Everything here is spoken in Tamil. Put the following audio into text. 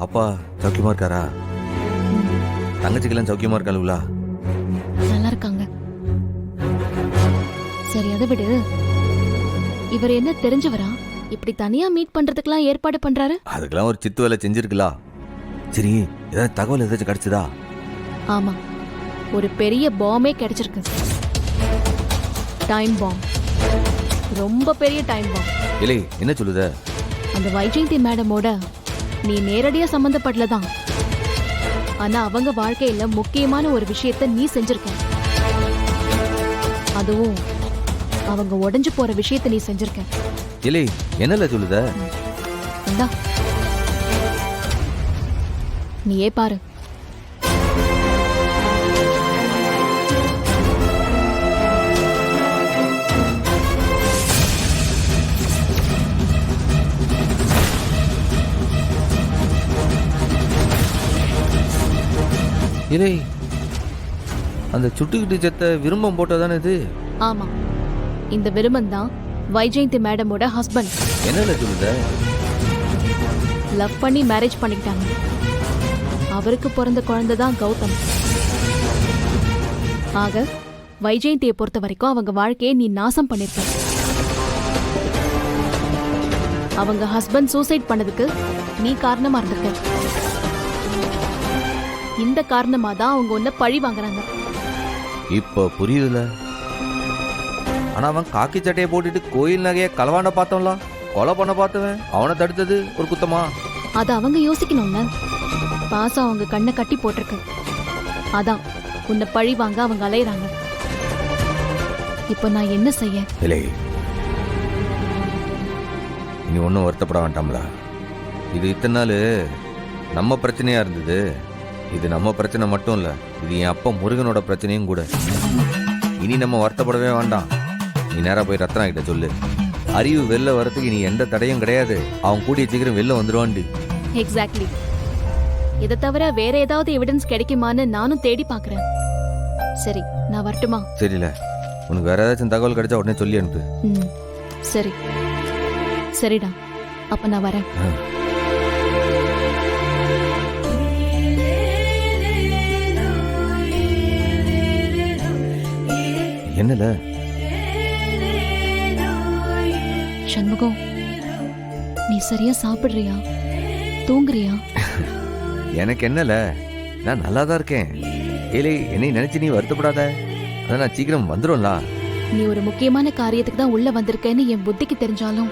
அப்பா சௌக்கியமா இருக்காரா? தங்கச்சிக்கெல்லாம் சௌக்கியமா இருக்காளுங்களா? நல்லா இருக்காங்க. சரி அதை விடு. இவர் என்ன தெரிஞ்சவரா? இப்படி தனியா மீட் பண்றதுக்கெல்லாம் ஏற்பாடு பண்றாரு? அதுக்கெல்லாம் ஒரு சித்து வேலை செஞ்சிருக்கலாம். சரி, ஏதாவது தகவல் ஏதாச்சும் கிடைச்சதா? ஆமா, ஒரு பெரிய பாம்பே கிடைச்சிருக்கு. டைம் பாம், ரொம்ப பெரிய டைம் பாம். இல்லை, என்ன சொல்லுத? அந்த வைஜெயந்தி மேடமோட நீ நேரடியா சம்பந்தப்படலதான். ஆனா அவங்க வாழ்க்கையில முக்கியமான ஒரு விஷயத்த நீ செஞ்சிருக்க. அதுவும் அவங்க உடைஞ்சு போற விஷயத்த நீ செஞ்சிருக்க. இல்லை, என்னல சொல்லுத? இந்தா, நீயே பாரு. இல்லை, அந்த சுட்டுக்கிட்டு செத்த விரும்பம் போட்டதானே இது? ஆமா, இந்த விருமன் தான் வைஜெயந்தி மேடமோட ஹஸ்பண்ட். என்னல சொல்லுத? லவ் பண்ணி மேரேஜ் பண்ணிக்கிட்டாங்க. அவருக்கு பிறந்த குழந்தை தான் கௌதம். ஆக வைஜெயந்தியை பொறுத்த வரைக்கும் அவங்க வாழ்க்கையை நீ நாசம் பண்ணிருக்க. அவங்க ஹஸ்பண்ட் சூசைட் பண்ணதுக்கு நீ காரணமா இருந்திருக்க. இந்த காரணமா தான் அவங்க உன்னை பழி வாங்குறாங்க. இப்ப புரியுதுல. ஆனா அவன் காக்கி சட்டையை போட்டுட்டு கோயில் நகைய களவாண்ட பார்த்தவன்ல, கொலை பண்ண பார்த்தவன் அவனை தடுத்தது ஒரு குத்தமா? அது அவங்க யோசிக்கணும்ல. பாசம் அவங்க கண்ணை கட்டி போட்டிருக்கு. அதான் உன்னை பழி வாங்க அவங்க அலையறாங்க. இப்ப நான் என்ன செய்ய? இல்லை, நீ ஒன்றும் வருத்தப்பட வேண்டாம்ல. இது இத்தனை நாள் நம்ம பிரச்சனையா இருந்தது. இது நம்ம பிரச்சனை மட்டும் இல்ல, இது என் அப்பா முருகனோட பிரச்சனையும் கூட. இனி நம்ம வருத்தப்படவே வேண்டாம். நீ நேரா போய் ரத்னா கிட்ட சொல்லு, அறிவு வெளில வரதுக்கு இனி எந்த தடையும் கிடையாது. அவன் கூடிய சீக்கிரம் வெளில வந்துடுவான்டி. எக்ஸாக்ட்லி. இதை தவிர வேற ஏதாவது எவிடன்ஸ் கிடைக்குமான்னு நானும் தேடி பாக்குறேன். சரி, நான் வரட்டுமா? சரில, உனக்கு வேற ஏதாச்சும் தகவல் கிடைச்சா உடனே சொல்லி அனுப்பு. சரி சரிடா, அப்ப நான் வரேன். என்னல? சண்முகம், நீ சரியா சாப்பிடுறியா? தூங்குறியா? எனக்கு என்னல, நான் நல்லா தான் இருக்கேன். ஏலே, என்னை நினைச்சு நீ வருத்தப்படாத. அதான் நான் சீக்கிரம் வந்துடும்ல. நீ ஒரு முக்கியமான காரியத்துக்கு தான் உள்ள வந்திருக்கேன்னு என் புத்திக்கு தெரிஞ்சாலும்